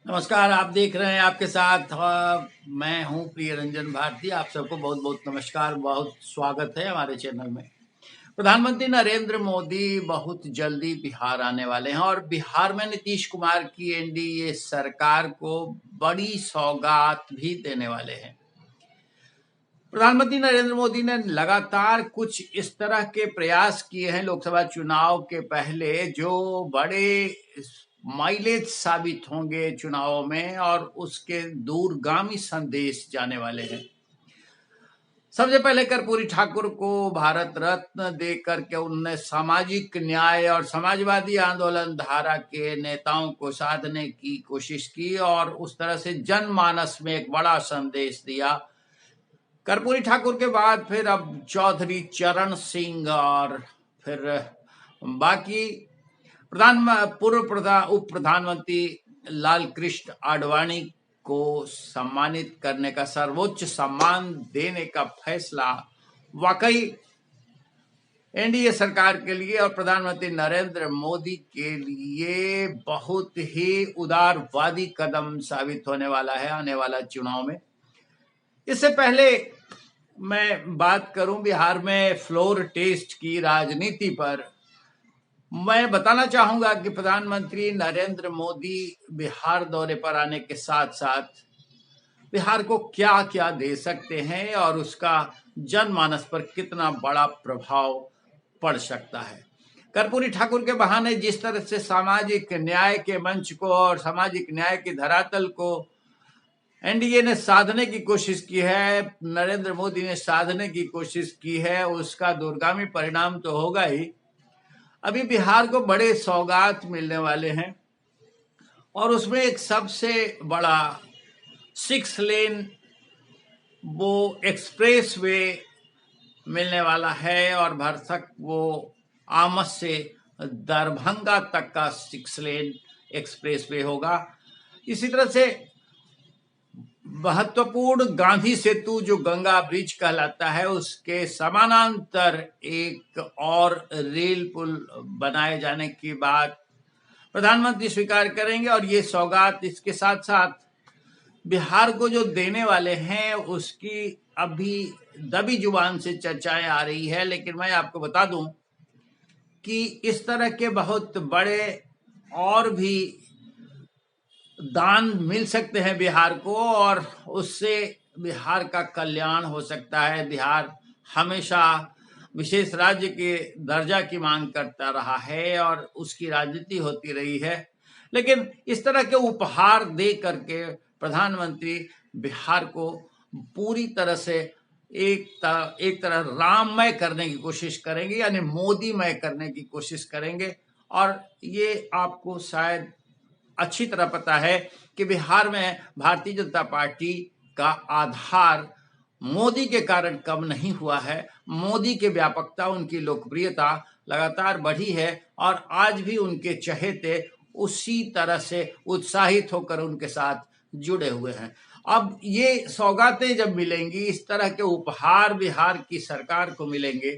नमस्कार। आप देख रहे हैं आपके साथ मैं हूं प्रिय रंजन भारती। आप सबको बहुत बहुत नमस्कार, बहुत स्वागत है हमारे चैनल में। प्रधानमंत्री नरेंद्र मोदी बहुत जल्दी बिहार आने वाले हैं और बिहार में नीतीश कुमार की एनडीए सरकार को बड़ी सौगात भी देने वाले हैं। प्रधानमंत्री नरेंद्र मोदी ने लगातार कुछ इस तरह के प्रयास किए हैं लोकसभा चुनाव के पहले जो बड़े माइलेज साबित होंगे चुनावों में और उसके दूरगामी संदेश जाने वाले हैं। सबसे पहले कर्पूरी ठाकुर को भारत रत्न दे करके उनने सामाजिक न्याय और समाजवादी आंदोलन धारा के नेताओं को साधने की कोशिश की और उस तरह से जनमानस में एक बड़ा संदेश दिया। कर्पूरी ठाकुर के बाद फिर अब चौधरी चरण सिंह और फिर बाकी उप प्रधानमंत्री लाल कृष्ण आडवाणी को सम्मानित करने का, सर्वोच्च सम्मान देने का फैसला वाकई एनडीए सरकार के लिए और प्रधानमंत्री नरेंद्र मोदी के लिए बहुत ही उदारवादी कदम साबित होने वाला है आने वाला चुनाव में। इससे पहले मैं बात करूं बिहार में फ्लोर टेस्ट की राजनीति पर, मैं बताना चाहूंगा कि प्रधानमंत्री नरेंद्र मोदी बिहार दौरे पर आने के साथ साथ बिहार को क्या क्या दे सकते हैं और उसका जनमानस पर कितना बड़ा प्रभाव पड़ सकता है। कर्पूरी ठाकुर के बहाने जिस तरह से सामाजिक न्याय के मंच को और सामाजिक न्याय की धरातल को एनडीए ने साधने की कोशिश की है, नरेंद्र मोदी ने साधने की कोशिश की है, उसका दूरगामी परिणाम तो होगा ही। अभी बिहार को बड़े सौगात मिलने वाले हैं और उसमें एक सबसे बड़ा 6 लेन वो एक्सप्रेस वे मिलने वाला है और भरसक वो आमस से दरभंगा तक का 6 लेन एक्सप्रेस वे होगा। इसी तरह से महत्वपूर्ण गांधी सेतु जो गंगा ब्रिज कहलाता है उसके समानांतर एक और रेल पुल बनाए जाने की बात प्रधानमंत्री स्वीकार करेंगे और ये सौगात इसके साथ साथ बिहार को जो देने वाले हैं उसकी अभी दबी जुबान से चर्चाएं आ रही है। लेकिन मैं आपको बता दूं कि इस तरह के बहुत बड़े और भी दान मिल सकते हैं बिहार को और उससे बिहार का कल्याण हो सकता है। बिहार हमेशा विशेष राज्य के दर्जा की मांग करता रहा है और उसकी राजनीति होती रही है, लेकिन इस तरह के उपहार दे करके प्रधानमंत्री बिहार को पूरी तरह से एक तरह राममय करने की कोशिश करेंगे, यानी मोदीमय करने की कोशिश करेंगे। और ये आपको शायद अच्छी तरह पता है कि बिहार में भारतीय जनता पार्टी का आधार मोदी के कारण कम नहीं हुआ है। मोदी के व्यापकता, उनकी लोकप्रियता लगातार बढ़ी है और आज भी उनके चहेते उसी तरह से उत्साहित होकर उनके साथ जुड़े हुए हैं। अब ये सौगातें जब मिलेंगी, इस तरह के उपहार बिहार की सरकार को मिलेंगे,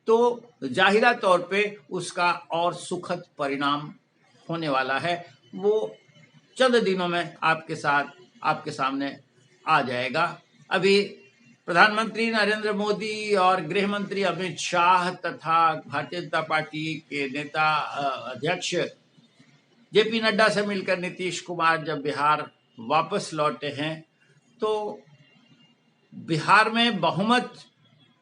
तो जाहिरा तौर पे उसका और सुखद परिणाम होने वाला है। वो चंद दिनों में आपके सामने आ जाएगा। अभी प्रधानमंत्री नरेंद्र मोदी और गृह मंत्री अमित शाह तथा भारतीय जनता पार्टी के नेता अध्यक्ष जेपी नड्डा से मिलकर नीतीश कुमार जब बिहार वापस लौटे हैं तो बिहार में बहुमत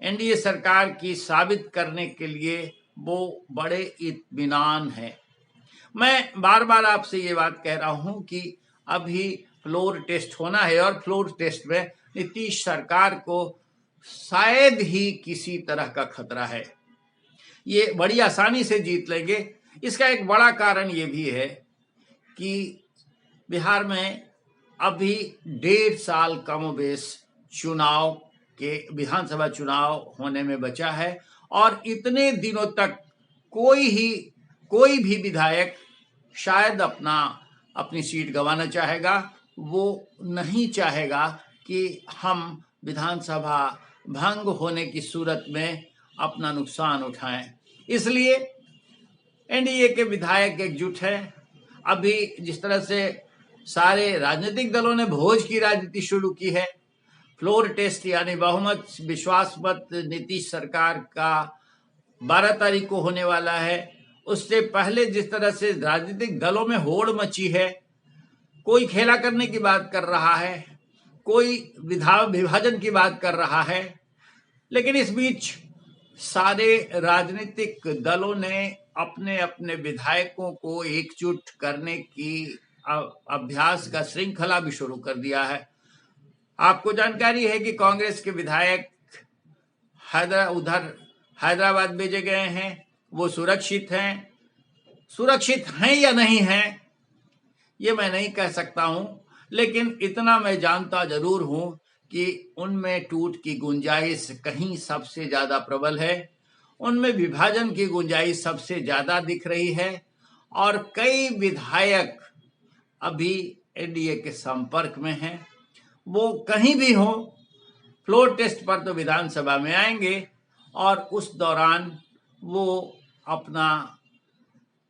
एनडीए सरकार की साबित करने के लिए वो बड़े इत्मीनान है। मैं बार बार आपसे ये बात कह रहा हूं कि अभी फ्लोर टेस्ट होना है और फ्लोर टेस्ट में नीतीश सरकार को शायद ही किसी तरह का खतरा है, ये बड़ी आसानी से जीत लेंगे। इसका एक बड़ा कारण ये भी है कि बिहार में अभी 1.5 साल कमोबेश चुनाव के विधानसभा चुनाव होने में बचा है और इतने दिनों तक कोई भी विधायक शायद अपनी सीट गंवाना चाहेगा। वो नहीं चाहेगा कि हम विधानसभा भंग होने की सूरत में अपना नुकसान उठाएं। इसलिए एनडीए के विधायक एकजुट हैं। अभी जिस तरह से सारे राजनीतिक दलों ने भोज की राजनीति शुरू की है। फ्लोर टेस्ट यानी बहुमत विश्वास मत नीतीश सरकार का 12 तारीख को होने वाला है। उससे पहले जिस तरह से राजनीतिक दलों में होड़ मची है, कोई खेला करने की बात कर रहा है, कोई विभाजन की बात कर रहा है, लेकिन इस बीच सारे राजनीतिक दलों ने अपने अपने विधायकों को एकजुट करने की अभ्यास का श्रृंखला भी शुरू कर दिया है। आपको जानकारी है कि कांग्रेस के विधायक उधर हैदराबाद भेजे गए हैं। वो सुरक्षित हैं या नहीं हैं ये मैं नहीं कह सकता हूं, लेकिन इतना मैं जानता जरूर हूं कि उनमें टूट की गुंजाइश कहीं सबसे ज्यादा प्रबल है, उनमें विभाजन की गुंजाइश सबसे ज्यादा दिख रही है और कई विधायक अभी एनडीए के संपर्क में हैं। वो कहीं भी हो, फ्लोर टेस्ट पर तो विधानसभा में आएंगे और उस दौरान वो अपना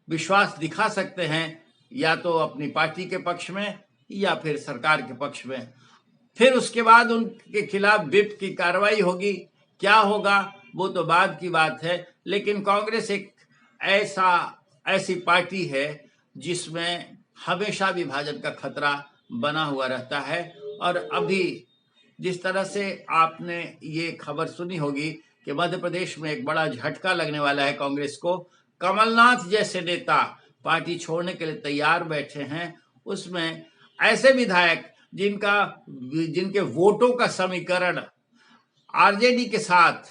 विश्वास दिखा सकते हैं, या तो अपनी पार्टी के पक्ष में या फिर सरकार के पक्ष में। फिर उसके बाद उनके खिलाफ विप की कार्रवाई होगी, क्या होगा वो तो बाद की बात है। लेकिन कांग्रेस एक ऐसी पार्टी है जिसमें हमेशा विभाजन का खतरा बना हुआ रहता है। और अभी जिस तरह से आपने ये खबर सुनी होगी कि मध्य प्रदेश में एक बड़ा झटका लगने वाला है कांग्रेस को, कमलनाथ जैसे नेता पार्टी छोड़ने के लिए तैयार बैठे हैं। उसमें ऐसे विधायक जिनके वोटों का समीकरण आरजेडी के साथ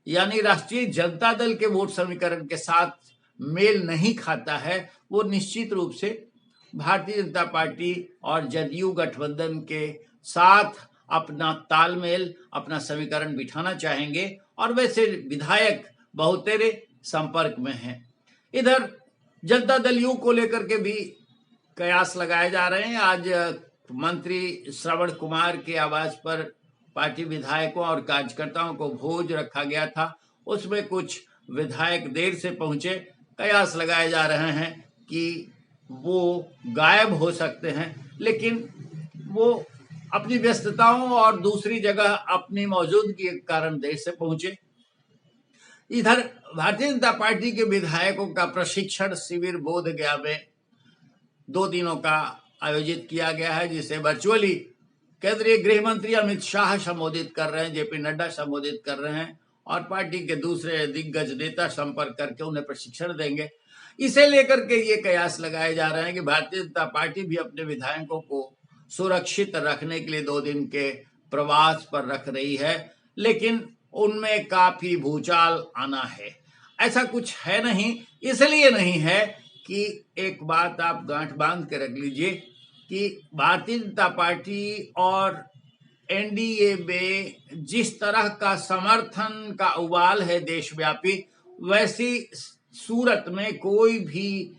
यानी राष्ट्रीय जनता दल के वोट समीकरण के साथ मेल नहीं खाता है, वो निश्चित रूप से भारतीय जनता पार्टी और जदयू गठबंधन के साथ अपना तालमेल, अपना समीकरण बिठाना चाहेंगे और वैसे विधायक बहुतेरे संपर्क में हैं। इधर जनता दल यू को लेकर के भी कयास लगाए जा रहे हैं। आज मंत्री श्रवण कुमार के आवास पर पार्टी विधायकों और कार्यकर्ताओं को भोज रखा गया था। उसमें कुछ विधायक देर से पहुंचे। कयास लगाए जा रहे हैं कि वो गायब हो सकते हैं, लेकिन वो अपनी व्यस्तताओं और दूसरी जगह अपनी मौजूदगी के कारण देर से पहुंचे। इधर भारतीय जनता पार्टी के विधायकों का प्रशिक्षण शिविर बोधगया में 2 दिनों का आयोजित किया गया है, जिसे वर्चुअली केंद्रीय गृह मंत्री अमित शाह संबोधित कर रहे हैं, जेपी नड्डा संबोधित कर रहे हैं और पार्टी के दूसरे दिग्गज नेता संपर्क करके उन्हें प्रशिक्षण देंगे। इसे लेकर के ये कयास लगाए जा रहे हैं कि भारतीय जनता पार्टी भी अपने विधायकों को सुरक्षित रखने के लिए 2 दिन के प्रवास पर रख रही है, लेकिन उनमें काफी भूचाल आना है। ऐसा कुछ है नहीं, इसलिए नहीं है कि एक बात आप गांठ बांध के रख लीजिए कि भारतीय जनता पार्टी और एनडीए में जिस तरह का समर्थन का उबाल है देशव्यापी, वैसी सूरत में कोई भी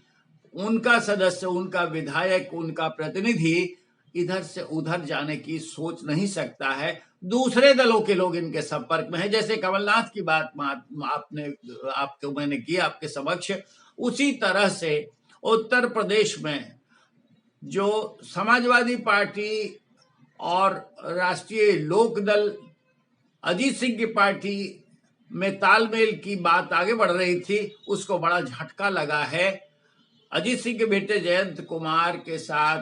उनका सदस्य, उनका विधायक, उनका प्रतिनिधि इधर से उधर जाने की सोच नहीं सकता है। दूसरे दलों के लोग इनके संपर्क में हैं। जैसे कमलनाथ की बात आपको मैंने की आपके समक्ष, उसी तरह से उत्तर प्रदेश में जो समाजवादी पार्टी और राष्ट्रीय लोकदल अजीत सिंह की पार्टी में तालमेल की बात आगे बढ़ रही थी, उसको बड़ा झटका लगा है। अजीत सिंह के बेटे जयंत कुमार के साथ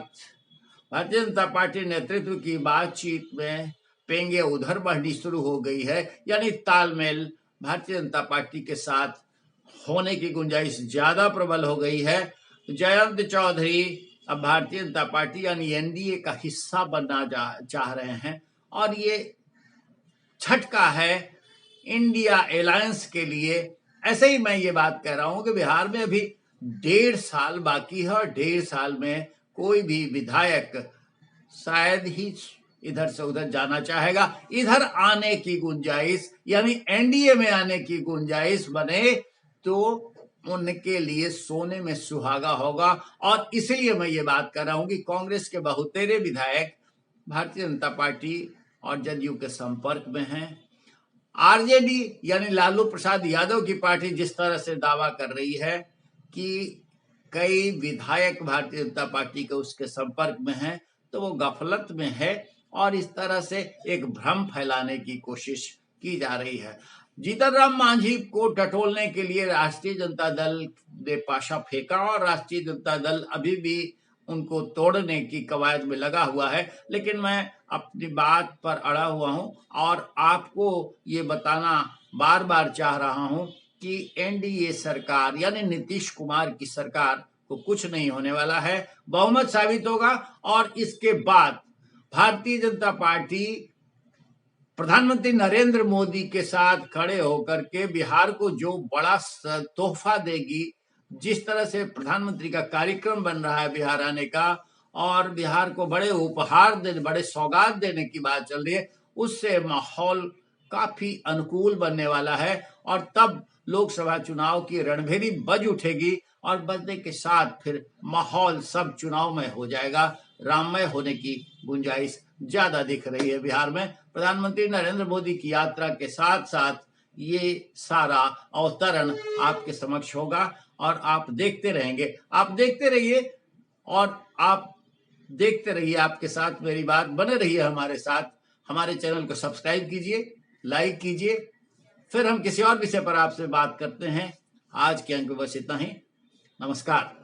भारतीय जनता पार्टी नेतृत्व की बातचीत में पेंगे उधर बढ़नी शुरू हो गई है, यानी तालमेल भारतीय जनता पार्टी के साथ होने की गुंजाइश ज्यादा प्रबल हो गई है। जयंत चौधरी अब भारतीय जनता पार्टी यानी एनडीए का हिस्सा बनना चाह रहे हैं और ये झटका है इंडिया अलायंस के लिए। ऐसे ही मैं ये बात कह रहा हूं कि बिहार में अभी 1.5 साल बाकी है और 1.5 साल में कोई भी विधायक शायद ही इधर से उधर जाना चाहेगा। इधर आने की गुंजाइश यानी एनडीए में आने की गुंजाइश बने तो उनके लिए सोने में सुहागा होगा। और इसलिए मैं ये बात कर रहा हूं कि कांग्रेस के बहुतेरे विधायक भारतीय जनता पार्टी और जदयू के संपर्क में हैं। आरजेडी यानी लालू प्रसाद यादव की पार्टी जिस तरह से दावा कर रही है कि कई विधायक भारतीय जनता पार्टी के उसके संपर्क में हैं, तो वो गफलत में है और इस तरह से एक भ्रम फैलाने की कोशिश की जा रही है। जीतन राम मांझी को टटोलने के लिए राष्ट्रीय जनता दल ने पाशा फेंका और राष्ट्रीय जनता दल अभी भी उनको तोड़ने की कवायद में लगा हुआ है। लेकिन मैं अपनी बात पर अड़ा हुआ हूं और आपको ये बताना बार बार चाह रहा हूं कि एनडीए सरकार यानी नीतीश कुमार की सरकार को कुछ नहीं होने वाला है, बहुमत साबित होगा और इसके बाद भारतीय जनता पार्टी प्रधानमंत्री नरेंद्र मोदी के साथ खड़े होकर के बिहार को जो बड़ा तोहफा देगी, जिस तरह से प्रधानमंत्री का कार्यक्रम बन रहा है बिहार आने का और बिहार को बड़े उपहार देने, बड़े सौगात देने की बात चल रही है, उससे माहौल काफी अनुकूल बनने वाला है और तब लोकसभा चुनाव की रणभेरी बज उठेगी और बजने के साथ फिर माहौल सब चुनाव में हो जाएगा, राममय होने की गुंजाइश ज्यादा दिख रही है बिहार में। प्रधानमंत्री नरेंद्र मोदी की यात्रा के साथ साथ ये सारा अवतरण आपके समक्ष होगा और आप देखते रहेंगे, आप देखते रहिए और आप देखते रहिए, आपके साथ मेरी बात बने रहिए हमारे साथ। हमारे चैनल को सब्सक्राइब कीजिए, लाइक कीजिए, फिर हम किसी और विषय पर आपसे बात करते हैं। आज के अंक बस इतना ही। नमस्कार।